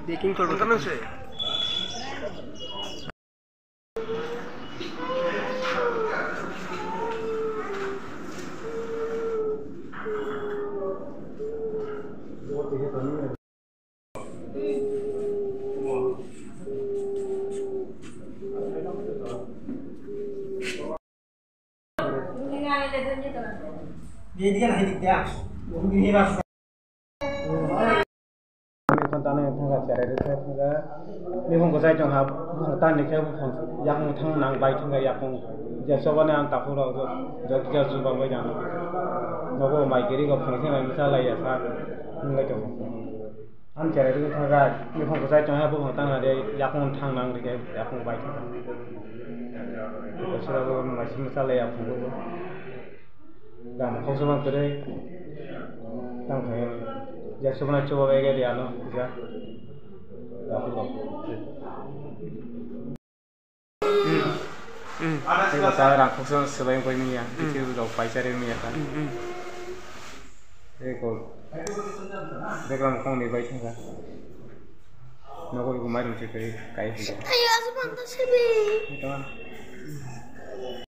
बेकिंग थोड़ा करना से ये दिया नहीं दिखता वो भी नहीं बस ताने थांगा चेरे रे थांगा निफों को जाय जों हा ताने के बुफों याखं थां नां बाय थांगा याखं जेसोबाने आं ताफुरा जो जो जुबा बाय जानो नगो माइगेरि को फंसे माइ मिसा लाया सा नंगा तो आं चेरे रे थांगा निफों को जाय जों हा बुफों तांगा दे याखं थां नां रे याखं बाय थांगा जेसोबाबो माइसि मिसा लाया फंगो गान खौसोमा करे तांखे जेसोबाने चोबा बेगे दियानो जा 이거 사람 곡선 쓰는 거 있는 야 이쪽으로 바이자리 미야 간 이거 내가 뭐 공리 바이친가 너거 이거 말이 좀 그래 가이지 아유 아주 반다 세비